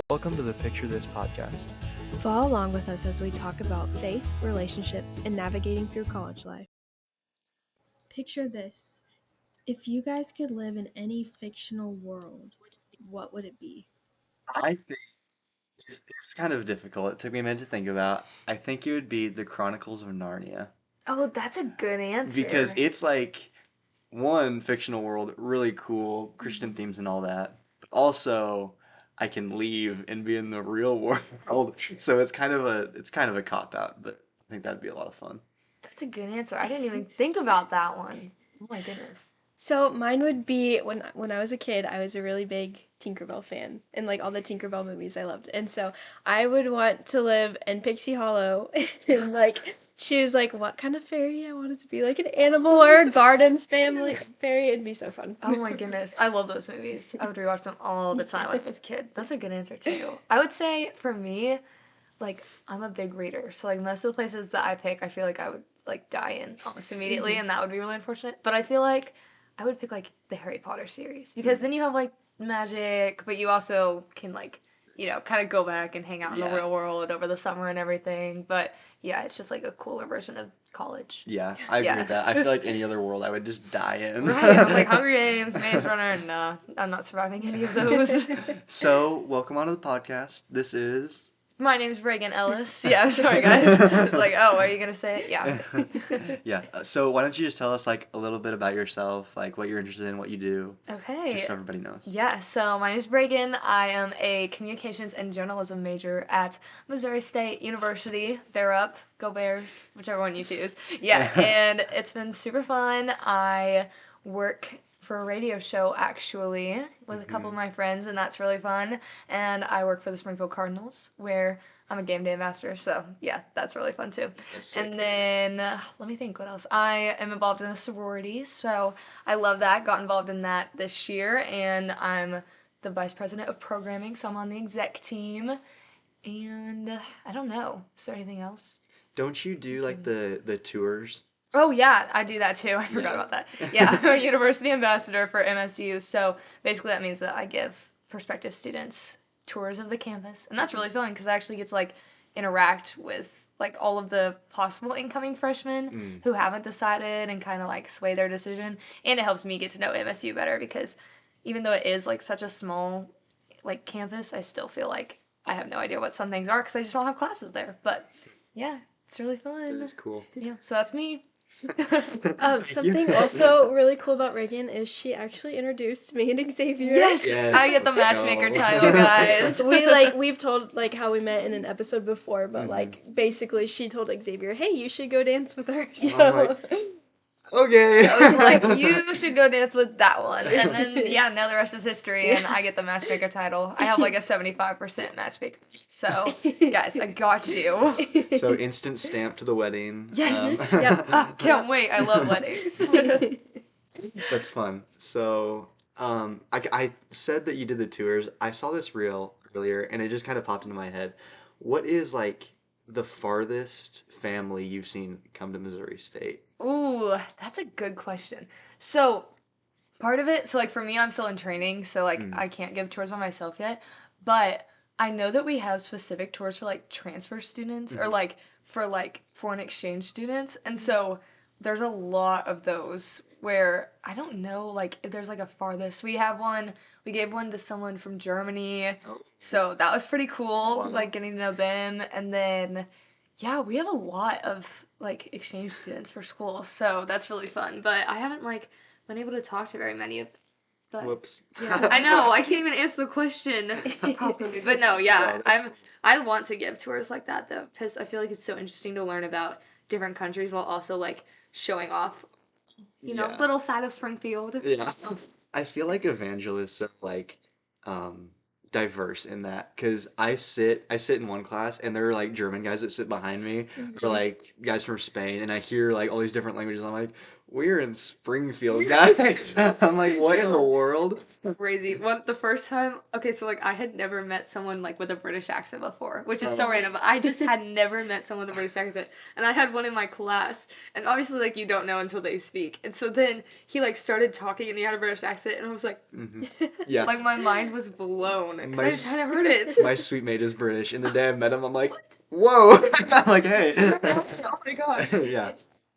Welcome to the Picture This podcast. Follow along with us as we talk about faith, relationships, and navigating through college life. Picture this. If you guys could live in any fictional world, what would it be? I think it's kind of difficult. It took me a minute to think about. I think it would be the Chronicles of Narnia Oh, that's a good because answer. it's like one fictional world, really cool, Christian themes and all that, but also I can leave and be in the real world. So it's kind of a cop out, but I think that'd be a lot of fun. That's a good answer. I didn't even think about that one. Oh my goodness. So mine would be when I was a kid, I was a really big Tinkerbell fan, and like all the Tinkerbell movies I loved. And so I would want to live in Pixie Hollow and like choose like what kind of fairy I wanted to be, like an animal or a garden family fairy. It'd be so fun. Oh my goodness. I love those movies. I would rewatch them all the time when I was a kid. That's a good answer too. I would say for me, like I'm a big reader. So like most of the places that I pick, I feel like I would like die in almost immediately and that would be really unfortunate. But I feel like I would pick like the Harry Potter series because then you have like magic, but you also can like, kind of go back and hang out in the Yeah. real world over the summer and everything. But yeah, it's just like a cooler version of college. Yeah, I agree Yeah. with that. I feel like any other world I would just die in. Right, I'm like Hunger Games, Maze Runner, nah, I'm not surviving any of those. So, welcome onto the podcast. This is My name's Raegan Ellis. Yeah, sorry guys. I was like, oh, are you gonna say it? Yeah. Yeah. So why don't you just tell us like a little bit about yourself, like what you're interested in, what you do, Okay. just so everybody knows. Yeah, so my name is Raegan. I am a communications and journalism major at Missouri State University. Bear up, go Bears, whichever one you choose. Yeah, and it's been super fun. I work for a radio show actually with a couple of my friends, and that's really fun. And I work for the Springfield Cardinals, where I'm a game day ambassador. So yeah, that's really fun too. That's sick. And then let me think what else. I am involved in a sorority, so I love that. Got involved in that this year, and I'm the vice president of programming, so I'm on the exec team. And I don't know. Is there anything else? Don't you do like the tours? Oh yeah, I do that too. I forgot Yeah. about that. Yeah, I'm a university ambassador for MSU. So basically, that means that I give prospective students tours of the campus, and that's really fun because I actually get to like interact with like all of the possible incoming freshmen who haven't decided and kind of like sway their decision. And it helps me get to know MSU better because even though it is like such a small like campus, I still feel like I have no idea what some things are because I just don't have classes there. But yeah, it's really That fun. is cool. Yeah, so that's me. Thank you. Something also really cool about Reagan is she actually introduced me and Xavier. Yes, Yes, I get the let's matchmaker go. title, guys. We've told like how we met in an episode before, but like basically she told Xavier, "Hey, you should go dance with her." I'm So Okay. I was like, you should go dance with that one. And then, yeah, now the rest is history, and I get the matchmaker title. I have like a 75% matchmaker. So, guys, I got you. So instant stamp to the wedding. Yes. Yep. Can't wait. I love weddings. That's fun. So, I said that you did the tours. I saw this reel earlier, and it just kind of popped into my head. What is like the farthest family you've seen come to Missouri State? Ooh, that's a good question. So, part of it, so like for me, I'm still in training, so like I can't give tours by myself yet. But I know that we have specific tours for like transfer students or like for like foreign exchange students. And so there's a lot of those where I don't know like if there's like a farthest. We gave one to someone from Germany. Oh. So that was pretty cool, Wow. like getting to know them. And then yeah, we have a lot of like exchange students for school. So that's really fun. But I haven't like been able to talk to very many of them. But Whoops. yeah, I know I can't even answer the question properly. But no, yeah, No, that's I want to give tours like that though because I feel like it's so interesting to learn about different countries while also like showing off, Yeah. little side of Springfield. Yeah. I feel like evangelists are like diverse in that because I sit in one class and there are like German guys that sit behind me or like guys from Spain and I hear like all these different languages. I'm like, we're in Springfield, guys. I'm like, what in the world? It's crazy. Well, the first time, okay, so like I had never met someone like with a British accent before, which is so Oh. random. I just had never met someone with a British accent, and I had one in my class, and obviously like you don't know until they speak, and so then he like started talking and he had a British accent, and I was like, Yeah. like my mind was blown because My I just hadn't heard it. My sweet mate is British, and the day I met him, I'm like, whoa! I'm like, hey. Oh my gosh. Yeah.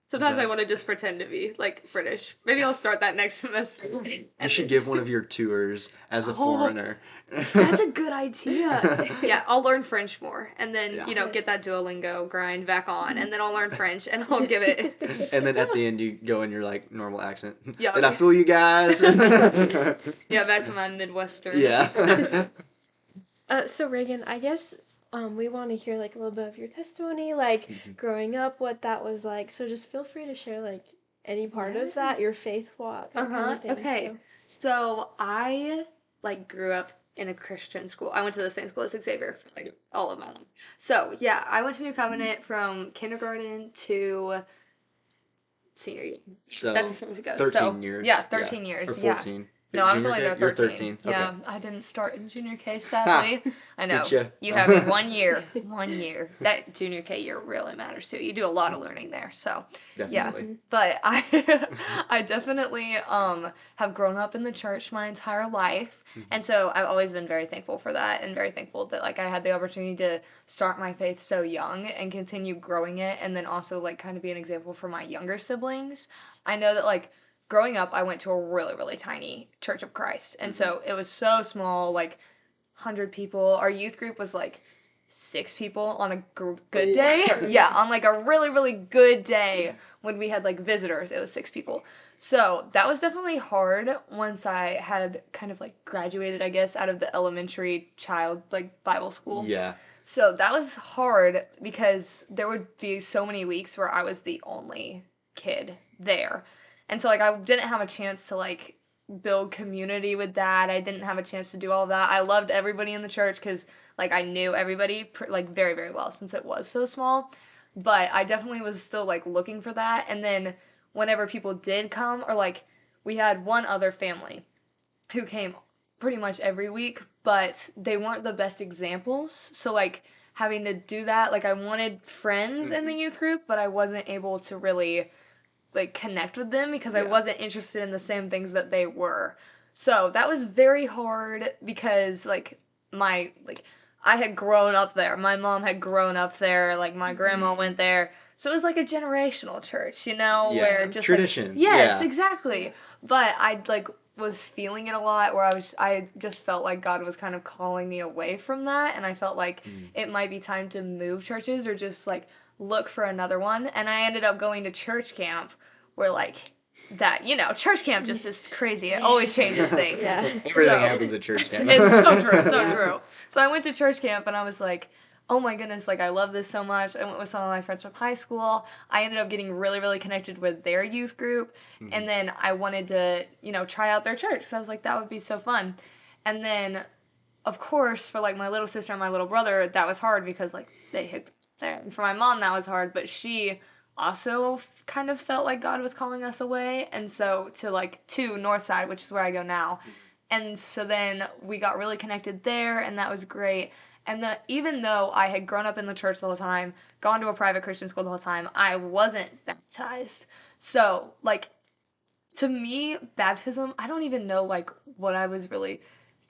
Sometimes Yeah. I want to just pretend to be like British. Maybe I'll start that next semester. You should give one of your tours as a foreigner. That's a good idea. Yeah, I'll learn French more, and then Yeah. get that Duolingo grind back on, and then I'll learn French, and I'll give it. And then at the end, you go in your like normal accent. Yeah. Did I fool you guys? Yeah, back to my Midwestern. Yeah. So Reagan, I guess we want to hear like a little bit of your testimony, like growing up, what that was like. So just feel free to share like any part of that, your faith walk. That kind of thing, Okay. so. So I like grew up in a Christian school. I went to the same school as Xavier for like all of my life. So yeah, I went to New Covenant from kindergarten to senior year. So That's as far as it goes. 13 years. Yeah, 13 years. Or Yeah. 14. No, I was Junior only there K? You're 13. 13. Yeah, Okay. I didn't start in junior K, sadly. I know. Getcha. You have 1 year. 1 year. That junior K year really matters too. You do a lot of learning there. So, Definitely. but I definitely have grown up in the church my entire life. And so I've always been very thankful for that, and very thankful that like I had the opportunity to start my faith so young and continue growing it, and then also like kind of be an example for my younger siblings. I know that like growing up, I went to a really, really tiny Church of Christ. And so it was so small, like 100 people. Our youth group was like 6 people on a good day. Yeah, on like a really, really good day when we had like visitors, it was 6 people. So that was definitely hard once I had kind of like graduated, I guess, out of the elementary child like Bible school. Yeah. So that was hard because there would be so many weeks where I was the only kid there. And so, like, I didn't have a chance to, like, build community with that. I didn't have a chance to do all that. I loved everybody in the church because, like, I knew everybody, like, very, very well since it was so small. But I definitely was still, like, looking for that. And then whenever people did come, or, like, we had one other family who came pretty much every week, but they weren't the best examples. So, like, having to do that, like, I wanted friends in the youth group, but I wasn't able to really like connect with them because I wasn't interested in the same things that they were. So that was very hard because like I had grown up there. My mom had grown up there, like my grandma went there. So it was like a generational church, where just tradition. Like, yes, exactly. But I like was feeling it a lot where I just felt like God was kind of calling me away from that, and I felt like it might be time to move churches or just like look for another one. And I ended up going to church camp where like that, church camp just is crazy. It always changes things. Yeah. Everything happens at church camp. It's so true, so true. So I went to church camp and I was like, oh my goodness, like I love this so much. I went with some of my friends from high school. I ended up getting really, really connected with their youth group. And then I wanted to, try out their church. So I was like, that would be so fun. And then, of course, for like my little sister and my little brother, that was hard because like they had there. And for my mom, that was hard, but she also kind of felt like God was calling us away. And so to Northside, which is where I go now. And so then we got really connected there, and that was great. And then even though I had grown up in the church the whole time, gone to a private Christian school the whole time, I wasn't baptized. So, like, to me, baptism, I don't even know, like, what I was really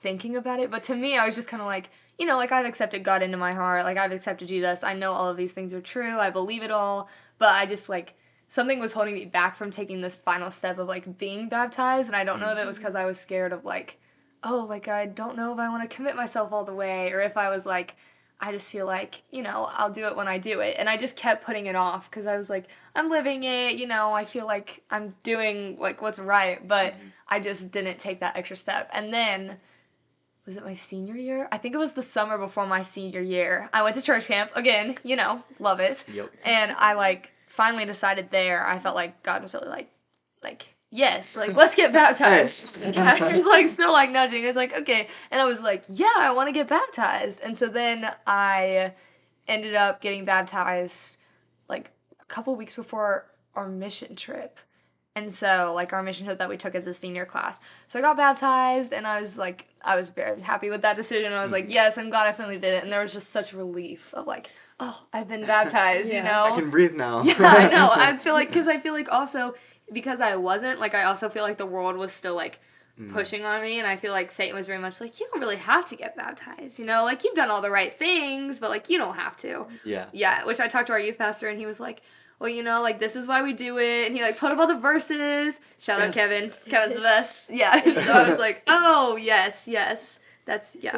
thinking about it. But to me, I was just kind of like, like, I've accepted God into my heart. Like, I've accepted Jesus. I know all of these things are true. I believe it all. But I just, like, something was holding me back from taking this final step of, like, being baptized. And I don't know if it was because I was scared of, like, oh, like, I don't know if I want to commit myself all the way, or if I was like, I just feel like, I'll do it when I do it. And I just kept putting it off because I was like, I'm living it, I feel like I'm doing, like, what's right, but I just didn't take that extra step. And then, was it my senior year? I think it was the summer before my senior year. I went to church camp, again, love it. Yep. And I, like, finally decided there, I felt like God was really like, yes, like, let's get baptized. I was, like, still, like, nudging. It's like, okay. And I was like, yeah, I want to get baptized. And so then I ended up getting baptized, like, a couple weeks before our mission trip. And so, like, our mission trip that we took as a senior class. So I got baptized, and I was very happy with that decision. I was like, yes, I'm glad I finally did it. And there was just such relief of, like, oh, I've been baptized, you know? I can breathe now. Yeah, I know. I feel like also, because I wasn't, like, I also feel like the world was still, like, pushing on me, and I feel like Satan was very much like, you don't really have to get baptized, you know? Like, you've done all the right things, but, like, you don't have to. Yeah. Yeah, which I talked to our youth pastor, and he was like, well, you know, like, this is why we do it, and he, like, put up all the verses. Shout out Kevin. Kevin's the best. Yeah, so I was like, oh, yes. I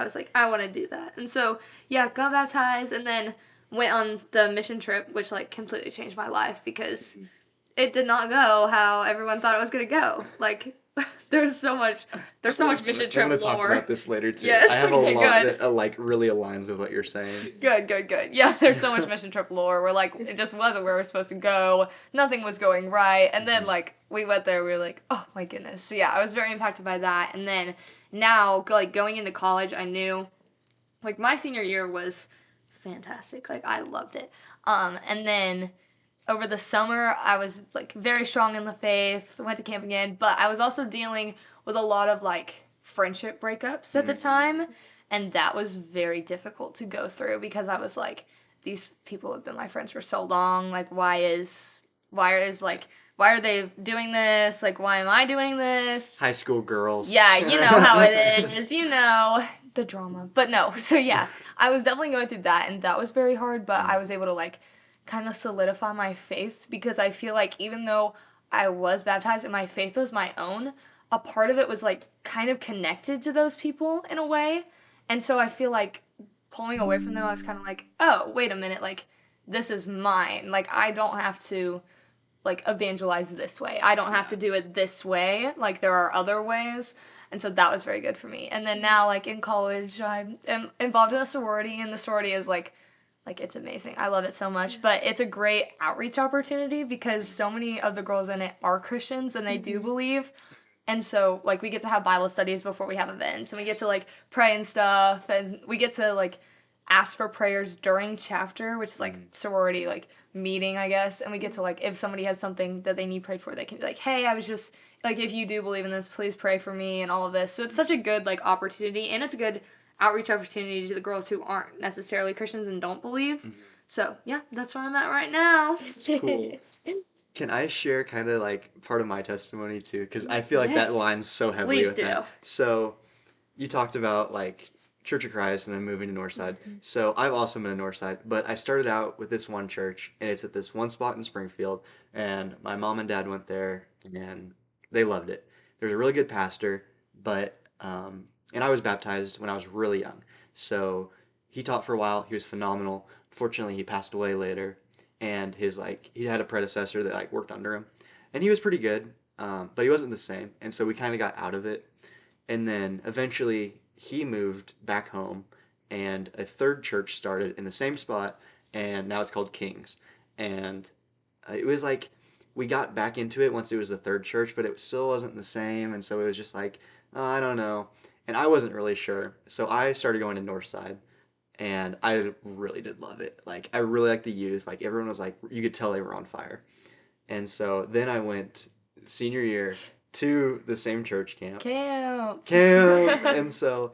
was like, I want to do that. And so, yeah, got baptized, and then went on the mission trip, which, like, completely changed my life, because it did not go how everyone thought it was going to go. Like, there's so much mission trip lore. I'm going to talk about this later, too. Yes, I have a okay, lot good. that, like, really aligns with what you're saying. Good. Yeah, there's so much mission trip lore where, like, it just wasn't where we were supposed to go. Nothing was going right. And then, like, we went there, we were like, oh, my goodness. So, yeah, I was very impacted by that. And then now, like, going into college, I knew, like, my senior year was fantastic. Like, I loved it. And then over the summer, I was, like, very strong in the faith, went to camp again, but I was also dealing with a lot of, like, friendship breakups at the time, and that was very difficult to go through, because I was like, these people have been my friends for so long, like, why are they doing this? Like, why am I doing this? High school girls. Yeah, you know how it is, you know, the drama. But no, so yeah, I was definitely going through that, and that was very hard, but I was able to, like, kind of solidify my faith, because I feel like even though I was baptized and my faith was my own, a part of it was, like, kind of connected to those people in a way. And so I feel like pulling away from them, I was kind of like, oh, wait a minute, like, this is mine. Like, I don't have to, like, evangelize this way. I don't have to do it this way. Like, there are other ways. And so that was very good for me. And then now, like, in college, I'm involved in a sorority, and the sorority is, like, it's amazing. I love it so much. But it's a great outreach opportunity, because so many of the girls in it are Christians, and they do believe. And so, like, we get to have Bible studies before we have events, and we get to, like, pray and stuff, and we get to, like, ask for prayers during chapter, which is, like, sorority, like, meeting, I guess, and we get to, like, if somebody has something that they need prayed for, they can be like, hey, I was just, like, if you do believe in this, please pray for me, and all of this. So it's such a good, like, opportunity, and it's a good outreach opportunity to the girls who aren't necessarily Christians and don't believe. So, yeah, that's where I'm at right now. It's cool. Can I share kind of, like, part of my testimony, too? Because I feel like that Yes. aligns so heavily Please with do. that. So, you talked about, like, Church of Christ and then moving to Northside. So, I've also been to Northside, but I started out with this one church, and it's at this one spot in Springfield, and my mom and dad went there, and they loved it. There's a really good pastor, but, and I was baptized when I was really young. So, he taught for a while. He was phenomenal. Fortunately, he passed away later. And he had a predecessor that, like, worked under him. And he was pretty good, but he wasn't the same. And so we kind of got out of it. And then eventually he moved back home, and a third church started in the same spot, and now it's called King's. And it was like, we got back into it once it was the third church, but it still wasn't the same. And so it was just like, oh, I don't know. And I wasn't really sure. So I started going to Northside. And I really did love it. Like, I really liked the youth. Like, everyone was like, you could tell they were on fire. And so then I went senior year to the same church camp. Camp. And so,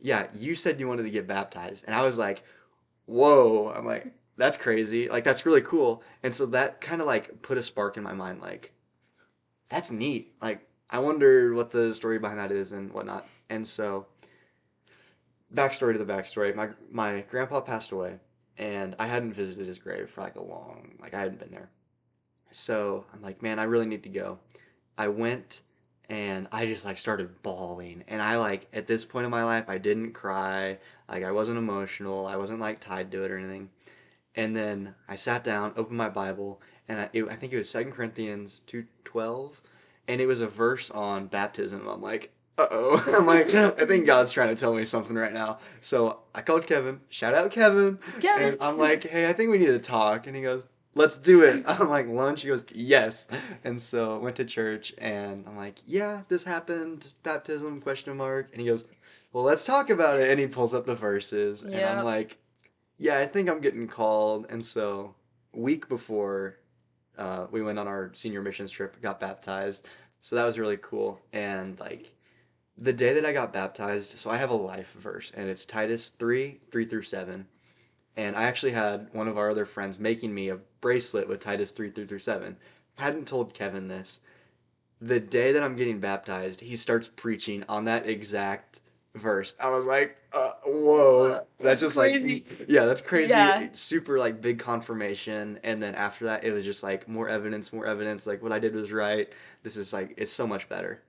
yeah, you said you wanted to get baptized. And I was like, whoa. I'm like, that's crazy. Like, that's really cool. And so that kind of, like, put a spark in my mind. Like, that's neat. Like, I wonder what the story behind that is and whatnot. And so, backstory to the backstory. My grandpa passed away, and I hadn't visited his grave for, like, I hadn't been there. So I'm like, man, I really need to go. I went, and I just, like, started bawling. And I, like, at this point in my life, I didn't cry. Like, I wasn't emotional. I wasn't, like, tied to it or anything. And then I sat down, opened my Bible, and I think it was 2 Corinthians 2:12, and it was a verse on baptism. I'm like, uh-oh. I'm like, I think God's trying to tell me something right now. So I called Kevin. Shout out Kevin. And I'm like, hey, I think we need to talk. And he goes, let's do it. I'm like, lunch? He goes, yes. And so I went to church, and I'm like, yeah, this happened. Baptism, question mark. And he goes, well, let's talk about it. And he pulls up the verses. And I'm like, yeah, I think I'm getting called. And so week before we went on our senior missions trip, got baptized. So that was really cool. And like the day that I got baptized, so I have a life verse, and it's Titus 3, 3 through 7. And I actually had one of our other friends making me a bracelet with Titus 3, 3 through 7. Hadn't told Kevin this. The day that I'm getting baptized, he starts preaching on that exact verse. I was like, whoa, that's just Crazy. like, yeah, that's crazy. Yeah. Super like big confirmation. And then after that, it was just like more evidence, more evidence. Like what I did was right. This is like, it's so much better.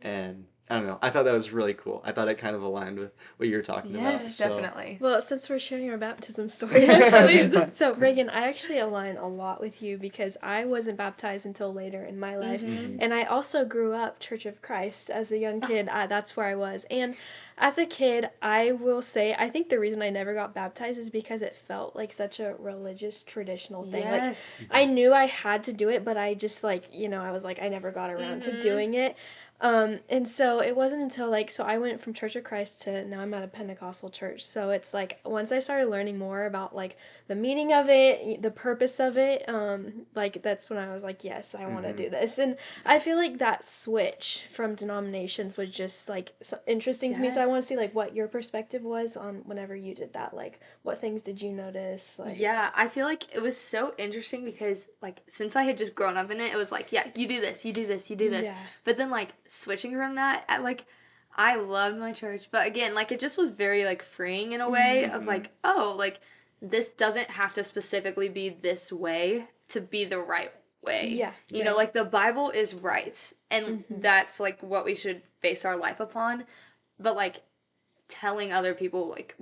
And I don't know. I thought that was really cool. I thought it kind of aligned with what you were talking about. Yes, So, definitely. Well, since we're sharing our baptism story, actually, so Raegan, I actually align a lot with you because I wasn't baptized until later in my life, Mhm. and I also grew up Church of Christ as a young kid. That's where I was, and as a kid, I will say I think the reason I never got baptized is because it felt like such a religious traditional thing. Like Yes. I knew I had to do it, but I just like I was like I never got around to doing it. And so it wasn't until so I went from Church of Christ to now I'm at a Pentecostal church. So it's like once I started learning more about like the meaning of it, the purpose of it, like that's when I was like, yes, I want to do this. And I feel like that switch from denominations was just like interesting to me. So I want to see like what your perspective was on whenever you did that. Like what things did you notice? Like Yeah, I feel like it was so interesting because, like, since I had just grown up in it, it was like, yeah, you do this, you do this, you do this. Yeah. But then, like, switching from that, I loved my church. But again, like, it just was very, like, freeing in a way of, like, oh, like, this doesn't have to specifically be this way to be the right way. Yeah, You know, right. like, the Bible is right. And that's, like, what we should base our life upon. But, like, telling other people, like,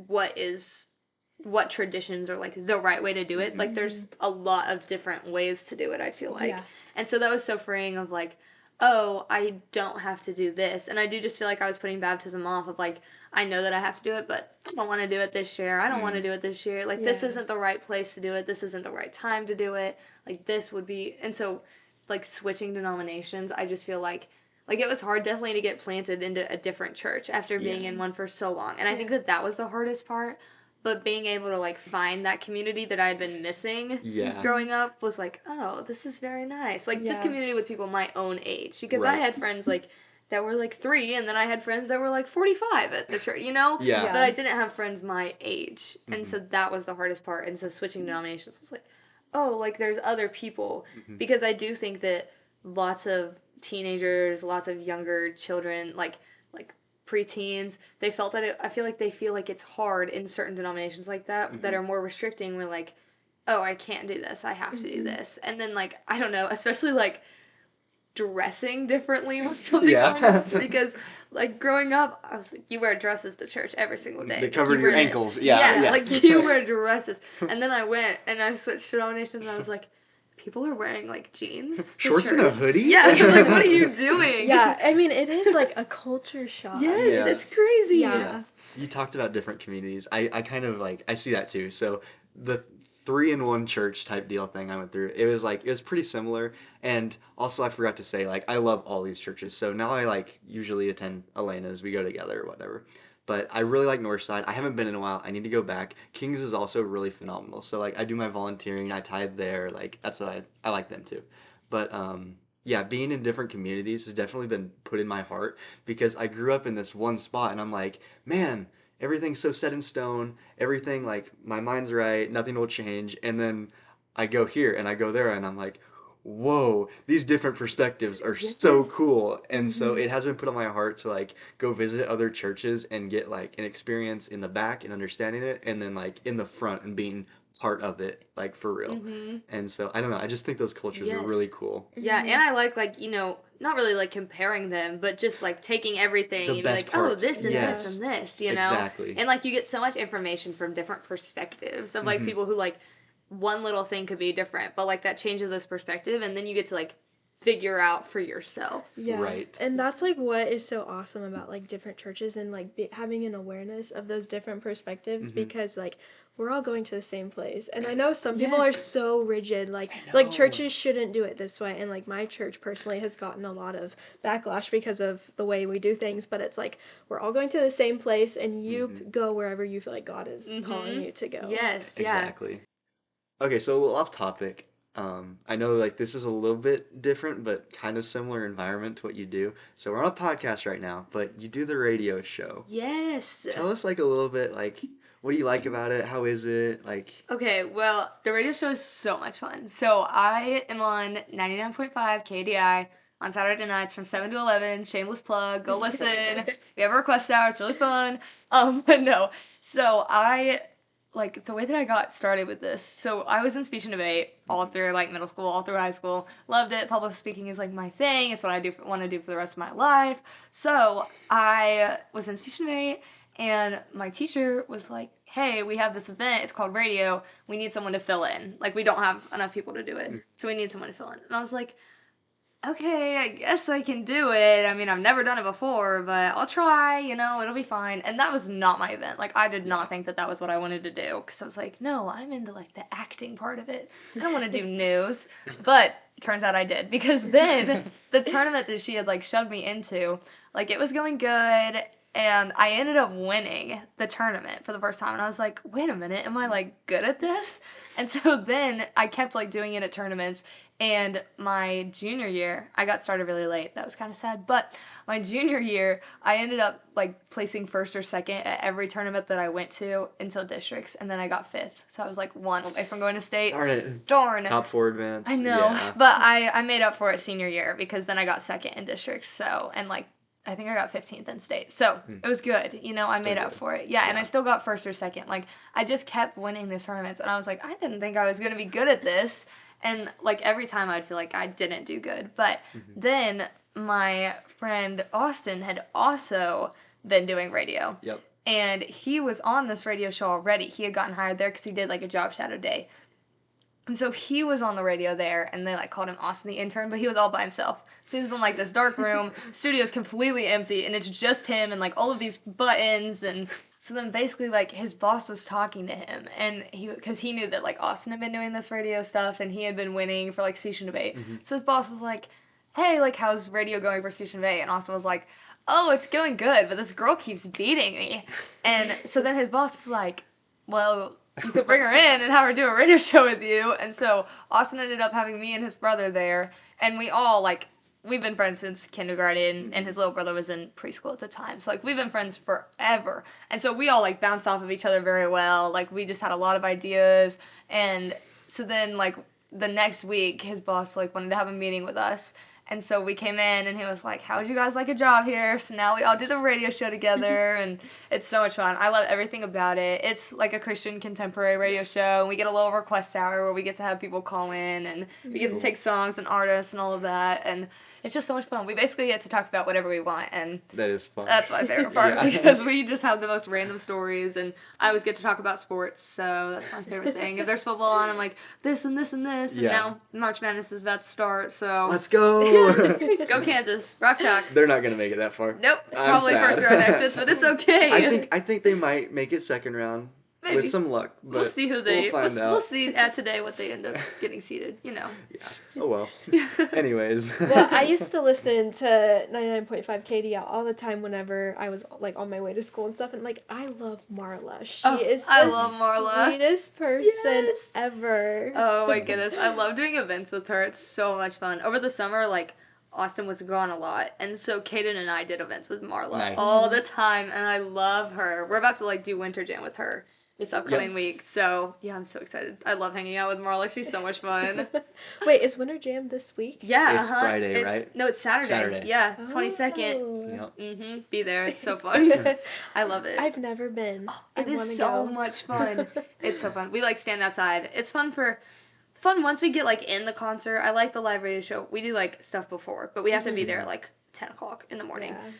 what traditions are like the right way to do it. Like there's a lot of different ways to do it, I feel like. Yeah. And so that was so freeing of like, oh, I don't have to do this. And I do just feel like I was putting baptism off of like, I know that I have to do it, but I don't want to do it this year. I don't want to do it this year. Like this Yeah. isn't the right place to do it. This isn't the right time to do it. Like this would be, and so like switching denominations, I just feel like it was hard definitely to get planted into a different church after being in one for so long. And I think that was the hardest part. But being able to like find that community that I had been missing Yeah. growing up was like, oh, this is very nice. Like just Yeah. community with people my own age because I Right. had friends like that were like 3 and then I had friends that were like 45 at the church, you know? Yeah. But I didn't have friends my age. And so that was the hardest part. And so switching denominations was like, oh, like there's other people because I do think that lots of teenagers, lots of younger children like preteens, they felt that I feel like they feel like it's hard in certain denominations like that that are more restricting. We're like, oh, I can't do this. I have to do this. And then like I don't know, especially like dressing differently was something Yeah. that I noticed because like growing up, I was like, you wear dresses to church every single day. They Like, cover you your wear this. ankles. Yeah. like you wear dresses. And then I went and I switched denominations and I was like, people are wearing like jeans, to Shorts and a church. hoodie? Yeah, you're like, what are you doing? Yeah, I mean, it is like a culture shock. Yes, Yeah. it's crazy. Yeah. You talked about different communities. I kind of like I see that too. So the 3-in-1 church type deal thing I went through, it was pretty similar. And also I forgot to say like I love all these churches. So now I like usually attend Elena's. We go together or whatever. But I really like Northside. I haven't been in a while. I need to go back. Kings is also really phenomenal. So like I do my volunteering. I tithe there. Like that's what I like them too. But yeah, being in different communities has definitely been put in my heart because I grew up in this one spot and I'm like, man, everything's so set in stone. Everything like my mind's right, nothing will change. And then I go here and I go there and I'm like, whoa, these different perspectives are so cool. And so it has been put on my heart to like go visit other churches and get like an experience in the back and understanding it and then like in the front and being part of it like for real. And so I don't know, I just think those cultures are really cool. Yeah, and I like, you know, not really like comparing them, but just like taking everything The and best like, parts. oh, this and Yes. this and this, you know? Exactly. And like you get so much information from different perspectives of like people who like one little thing could be different, but like that changes this perspective and then you get to like figure out for yourself. Yeah. Right. And that's like what is so awesome about like different churches and like having an awareness of those different perspectives because like we're all going to the same place. And I know some people are so rigid like churches shouldn't do it this way and like my church personally has gotten a lot of backlash because of the way we do things, but it's like we're all going to the same place and you go wherever you feel like God is calling you to go. Yes, yeah. Exactly. Okay, so a little off topic. I know like this is a little bit different, but kind of similar environment to what you do. So we're on a podcast right now, but you do the radio show. Yes. Tell us like a little bit like what do you like about it? How is it? Like Okay, well, the radio show is so much fun. So I am on 99.5 KDI on Saturday nights from 7 to 11. Shameless plug. Go listen. We have a request hour. It's really fun. But no. So like, the way that I got started with this, so I was in speech and debate all through, like, middle school, all through high school. Loved it. Public speaking is, like, my thing. It's what I want to do for the rest of my life. So I was in speech and debate, and my teacher was like, hey, we have this event. It's called radio. We need someone to fill in. Like, we don't have enough people to do it. So we need someone to fill in. And I was like, okay, I guess I can do it. I mean, I've never done it before, but I'll try, it'll be fine. And that was not my event. Like, I did not think that that was what I wanted to do. Because I was like, no, I'm into, like, the acting part of it. I don't want to do news. But turns out I did. Because then the tournament that she had, like, shoved me into, like, it was going good. And I ended up winning the tournament for the first time. And I was like, wait a minute, am I, like, good at this? And so then I kept, like, doing it at tournaments. And my junior year, I got started really late. That was kind of sad. But my junior year, I ended up, like, placing first or second at every tournament that I went to until districts. And then I got fifth. So I was, like, one away from going to state. darn it. Darn. Top 4 advance. I know. Yeah. But I made up for it senior year because then I got second in districts. So, and, like, I think I got 15th in state. So it was good. I made up for it. Yeah, and I still got first or second. Like, I just kept winning these tournaments. And I was like, I didn't think I was going to be good at this. And, like, every time I'd feel like I didn't do good. But then my friend Austin had also been doing radio. Yep. And he was on this radio show already. He had gotten hired there because he did, like, a job shadow day. And so he was on the radio there, and they, like, called him Austin the intern, but he was all by himself. So he's in, like, this dark room, studio's completely empty, and it's just him and, like, all of these buttons, and so then basically, like, his boss was talking to him, and because he knew that, like, Austin had been doing this radio stuff, and he had been winning for, like, speech and debate. So his boss was like, hey, like, how's radio going for speech and debate? And Austin was like, oh, it's going good, but this girl keeps beating me. And so then his boss is like, well, you could bring her in and have her do a radio show with you. And so Austin ended up having me and his brother there. And we all, like, we've been friends since kindergarten, and his little brother was in preschool at the time. So, like, we've been friends forever. And so we all, like, bounced off of each other very well. Like, we just had a lot of ideas. And so then, like, the next week, his boss, like, wanted to have a meeting with us. And so we came in, and he was like, how would you guys like a job here? So now we all do the radio show together, and it's so much fun. I love everything about it. It's like a Christian contemporary radio show, and we get a little request hour where we get to have people call in, and we get to take songs and artists and all of that, and it's just so much fun. We basically get to talk about whatever we want, and That is fun. that's my favorite part Yeah. because we just have the most random stories, and I always get to talk about sports, so that's my favorite thing. If there's football on, I'm like, this and this and this, and Yeah. now March Madness is about to start, so Let's go. go Kansas, Rock Chalk. They're not gonna make it that far. Nope, I'm probably sad. first round exits, but it's okay. I think they might make it second round Maybe. with some luck. But We'll see who they. We'll find out. We'll see at today what they end up getting seated. Yeah. Oh well. Anyways. Well, I used to listen to 99.5 KDL all the time whenever I was, like, on my way to school and stuff, and, like, I love Marla. She Oh, is the I love Marla. sweetest person Yes. ever. Oh my goodness, I love doing events with her. It's so much fun. Over the summer, like, Austin was gone a lot, and so Kaden and I did events with Marla Nice. all the time, and I love her. We're about to, like, do Winter Jam with her this upcoming Yes. week, so yeah, I'm so excited. I love hanging out with Marla. She's so much fun. Wait, is Winter Jam this week? Yeah, It's Friday, right? No, it's Saturday. Saturday. Yeah, 22nd. Oh. Yep. Be there. It's so fun. I love it. I've never been. I It is wanna so go. much fun. It's so fun. We, like, stand outside. It's fun once we get, like, in the concert. I like the live radio show. We do, like, stuff before, but we have to be there at, like, 10 o'clock in the morning. Yeah.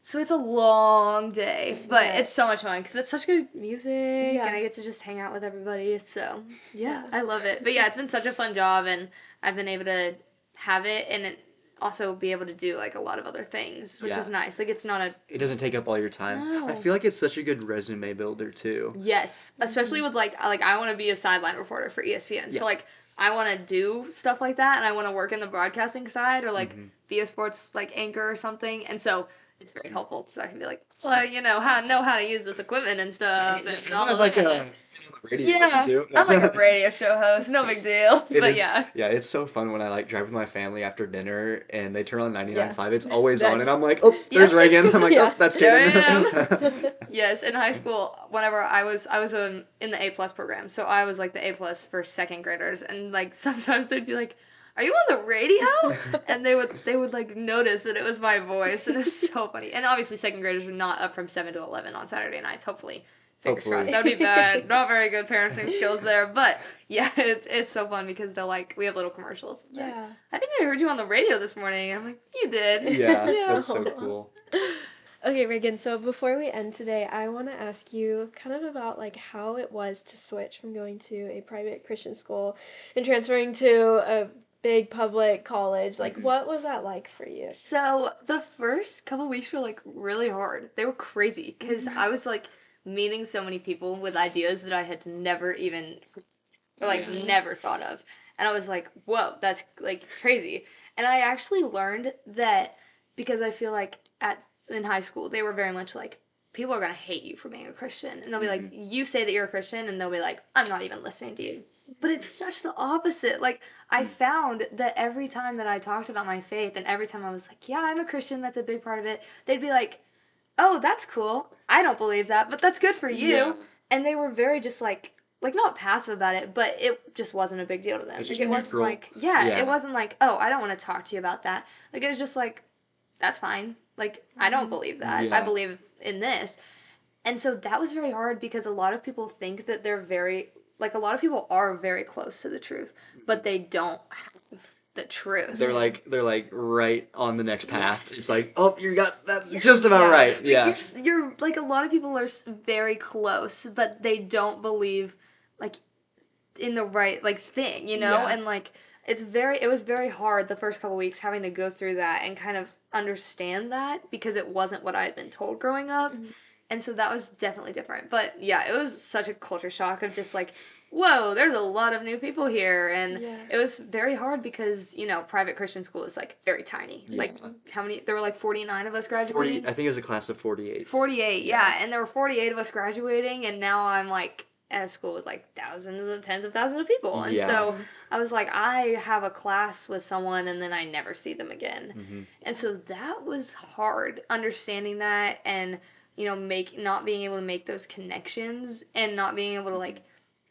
So it's a long day, but Yeah. it's so much fun because it's such good music, Yeah. and I get to just hang out with everybody. So yeah, Yeah. I love it. But yeah, it's been such a fun job, and I've been able to have it and also be able to do, like, a lot of other things, which Yeah. is nice. Like, it's not a It doesn't take up all your time. No. I feel like it's such a good resume builder too. yes, especially with like I want to be a sideline reporter for ESPN. Yeah. So, like, I want to do stuff like that, and I want to work in the broadcasting side or, like, be a sports, like, anchor or something. And so it's very helpful, so I can be like, well, know how to use this equipment and stuff. And all Kind of of like that. a on the radio. Yeah, Listen to. I'm like a radio show host, no big deal. It But is, yeah. yeah, it's so fun when I like drive with my family after dinner and they turn on 99.5. Yeah. It's always on, and That's- I'm like, oh, there's Yes. Raegan. I'm like, Yeah. oh, that's Here I Kaden. Yes, in high school, whenever I was in the A plus program, so I was like the A plus for second graders, and like sometimes they'd be like, "Are you on the radio?" And they would like notice that it was my voice, and it was so funny. And obviously, second graders are not up from 7 to 11 on Saturday nights. Hopefully, fingers Hopefully. crossed. That'd be bad. Not very good parenting skills there, but yeah, it's so fun because they're like we have little commercials. They're like, Yeah. I think I heard you on the radio this morning. I'm like, you did. Yeah, Yeah. that's so cool. Okay, Raegan, so before we end today, I want to ask you kind of about like how it was to switch from going to a private Christian school and transferring to a big public college. Like, what was that like for you? So the first couple weeks were like really hard. They were crazy because I was like meeting so many people with ideas that I had never even never thought of. And I was like, whoa, that's like crazy. And I actually learned that because I feel like in high school they were very much like people are gonna hate you for being a Christian. And they'll be like, you say that you're a Christian and they'll be like, I'm not even listening to you. But it's such the opposite. Like, I found that every time that I talked about my faith and every time I was like, yeah, I'm a Christian, that's a big part of it, they'd be like, oh, that's cool. I don't believe that, but that's good for you. Yeah. And they were very just like not passive about it, but it just wasn't a big deal to them. It's Like, just it wasn't neutral. like, Yeah. it wasn't like, oh, I don't want to talk to you about that. Like, it was just like, that's fine. Like, I don't believe that. Yeah. I believe in this. And so that was very hard because a lot of people think that they're a lot of people are very close to the truth, but they don't have the truth. They're like right on the next path. It's like, oh, you got that just about right. Yeah. You're like, a lot of people are very close, but they don't believe like in the right like thing, you know? Yeah. And like it was very hard the first couple weeks having to go through that and kind of understand that because it wasn't what I had been told growing up. And so that was definitely different. But yeah, it was such a culture shock of just like, whoa, there's a lot of new people here. And Yeah. it was very hard because, private Christian school is like very tiny. Yeah. Like there were like 49 of us 40, graduating. I think it was a class of 48. 48, yeah. And there were 48 of us graduating. And now I'm like at a school with like thousands and tens of thousands of people. And Yeah. so I was like, I have a class with someone and then I never see them again. Mm-hmm. And so that was hard, understanding that and not being able to make those connections and not being able to like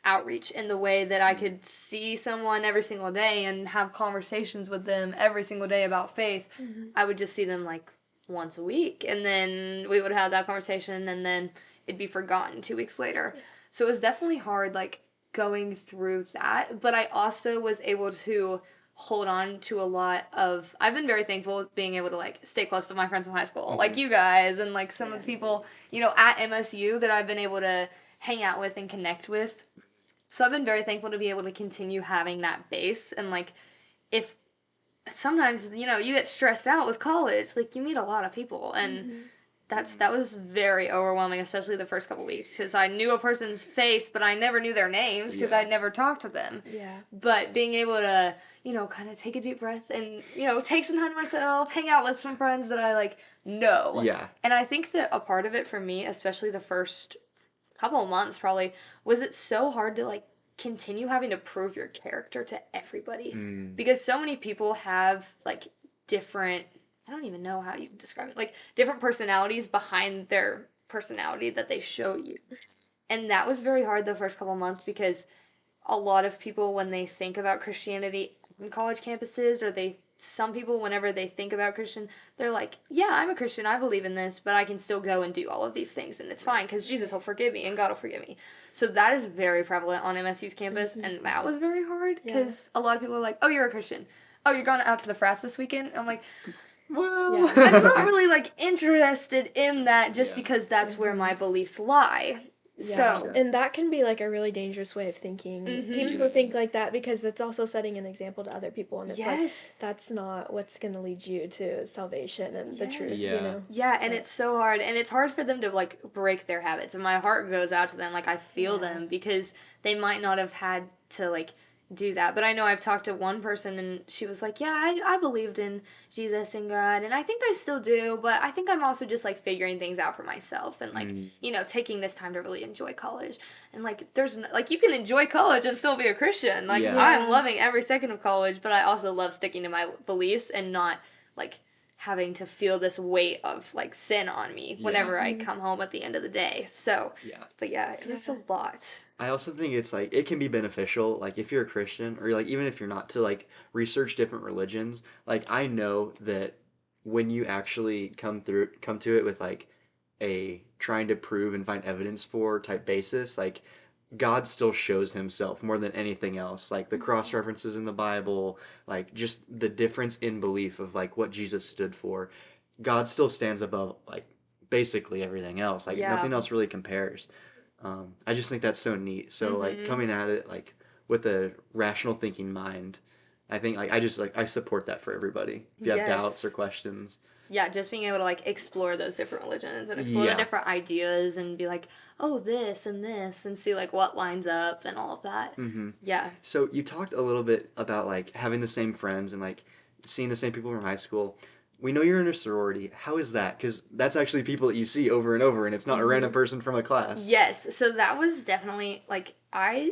outreach in the way that I could see someone every single day and have conversations with them every single day about faith. I would just see them like once a week and then we would have that conversation and then it'd be forgotten 2 weeks later. So it was definitely hard like going through that, but I also was able to hold on to a lot of I've been very thankful being able to like stay close to my friends from high school, like you guys and like some of the people, at MSU that I've been able to hang out with and connect with. So I've been very thankful to be able to continue having that base and like if sometimes, you get stressed out with college, like you meet a lot of people and that was very overwhelming, especially the first couple weeks because I knew a person's face, but I never knew their names because Yeah. I'd never talked to them. Yeah. But being able to, kind of take a deep breath and, take some time to myself, hang out with some friends that I like know. Yeah. And I think that a part of it for me, especially the first couple of months probably, was it's so hard to like continue having to prove your character to everybody because so many people have like different, I don't even know how you describe it, like different personalities behind their personality that they show you. And that was very hard the first couple months because a lot of people, when they think about Christianity on college campuses, or some people, whenever they think about Christian, they're like, yeah, I'm a Christian, I believe in this, but I can still go and do all of these things, and it's fine, because Jesus will forgive me, and God will forgive me. So that is very prevalent on MSU's campus, and that was very hard, because a lot of people are like, oh, you're a Christian. Oh, you're going out to the frats this weekend? I'm like, Well, I'm not really, like, interested in that just Yeah. because that's where my beliefs lie. Yeah. So, And that can be like a really dangerous way of thinking. Mhm. People who think like that because that's also setting an example to other people, and it's like yes. that's not what's going to lead you to salvation and the Yes. truth. Yeah. You know. Yeah, and Yeah. it's so hard, and it's hard for them to like break their habits. And my heart goes out to them, like I feel Yeah. them because they might not have had to like do that. But I know I've talked to one person and she was like, yeah, I believed in Jesus and God, and I think I still do, but I think I'm also just like figuring things out for myself and like, taking this time to really enjoy college. And like, like, you can enjoy college and still be a Christian. Like, Yeah. I'm loving every second of college, but I also love sticking to my beliefs and not like having to feel this weight of like sin on me whenever I come home at the end of the day. So, Yeah. but yeah, it was a lot. I also think it's like it can be beneficial, like if you're a Christian or like even if you're not, to like research different religions. Like I know that when you actually come to it with like a trying to prove and find evidence for type basis, like God still shows himself more than anything else. Like the cross references in the Bible, like just the difference in belief of like what Jesus stood for. God still stands above like basically everything else. Like Yeah. nothing else really compares. I just think that's so neat. So like coming at it like with a rational thinking mind, I think like I support that for everybody. If you have doubts or questions. Yeah, just being able to like explore those different religions and explore the Yeah. different ideas and be like, oh, this and see like what lines up and all of that. Yeah. So you talked a little bit about like having the same friends and like seeing the same people from high school. We know you're in a sorority. How is that? Because that's actually people that you see over and over, and it's not a random person from a class. Yes, so that was definitely like I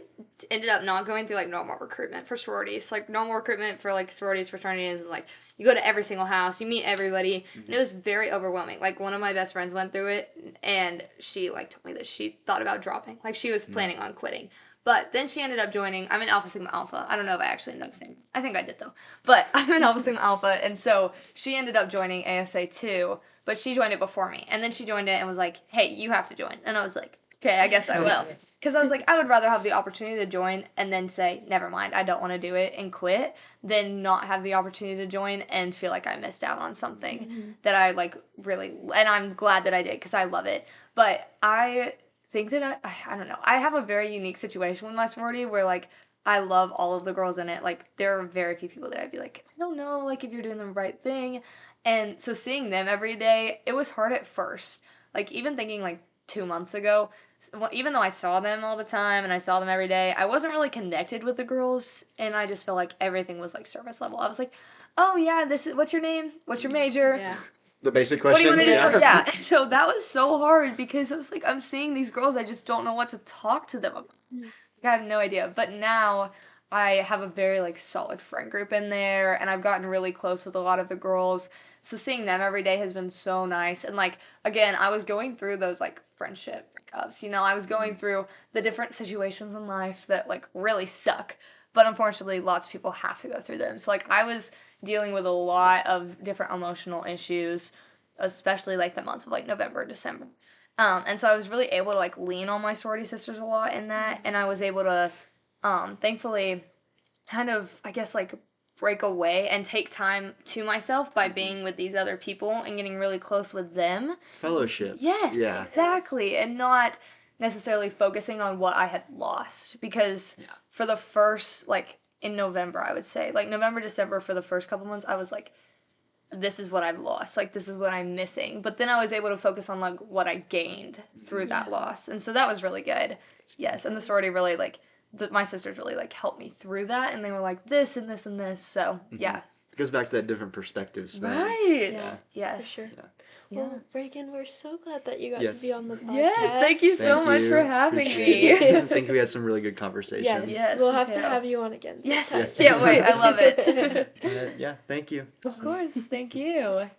ended up not going through like normal recruitment for sororities. Like normal recruitment for like sororities, fraternities is like you go to every single house, you meet everybody, and it was very overwhelming. Like one of my best friends went through it, and she like told me that she thought about dropping. Like she was planning on quitting. But then she ended up joining. I'm in Alpha Sigma Alpha. I don't know if I actually ended up saying. I think I did though. But I'm in Alpha Sigma Alpha, and so she ended up joining ASA too. But she joined it before me, and then she joined it and was like, "Hey, you have to join." And I was like, "Okay, I guess I will." Because I was like, I would rather have the opportunity to join and then say, "Never mind, I don't want to do it," and quit, than not have the opportunity to join and feel like I missed out on something that I like really. And I'm glad that I did because I love it. But I think that I don't know. I have a very unique situation with my sorority where like I love all of the girls in it. Like there are very few people that I'd be like, I don't know, like if you're doing the right thing. And so seeing them every day, it was hard at first. Like even thinking like 2 months ago, even though I saw them all the time and I saw them every day, I wasn't really connected with the girls, and I just felt like everything was like service level. I was like, oh yeah, this is what's your name? What's your major? Yeah. The basic What do you questions. want to do? Yeah. And so that was so hard because I was like, I'm seeing these girls, I just don't know what to talk to them about. I have no idea. But now I have a very like solid friend group in there, and I've gotten really close with a lot of the girls. So seeing them every day has been so nice. And like again, I was going through those like friendship breakups. I was going through the different situations in life that like really suck. But unfortunately, lots of people have to go through them. So like I was dealing with a lot of different emotional issues, especially like the months of like November, December. And so I was really able to like lean on my sorority sisters a lot in that, and I was able to thankfully kind of, I guess, like break away and take time to myself by being with these other people and getting really close with them. Fellowship. Yes, Yeah. exactly. And not necessarily focusing on what I had lost, because for the first, like in November, I would say, like November, December, for the first couple months, I was like, this is what I've lost. Like, this is what I'm missing. But then I was able to focus on, like, what I gained through that loss. And so that was really good. Yes, and the sorority really, like, my sisters really, like, helped me through that. And they were like, this and this and this. So, yeah. It goes back to that different perspectives thing. Right. Yeah, Yes. for sure. Yeah. Well, Raegan, we're so glad that you got Yes. to be on the podcast. Yes, thank you so Thank much you. for having Appreciate me. it. I think we had some really good conversations. Yes, Yes, we'll me have to too. have you on again. Yes. sometime. Yes. Can't wait. I love it. Yeah, thank you. Of course. Thank you.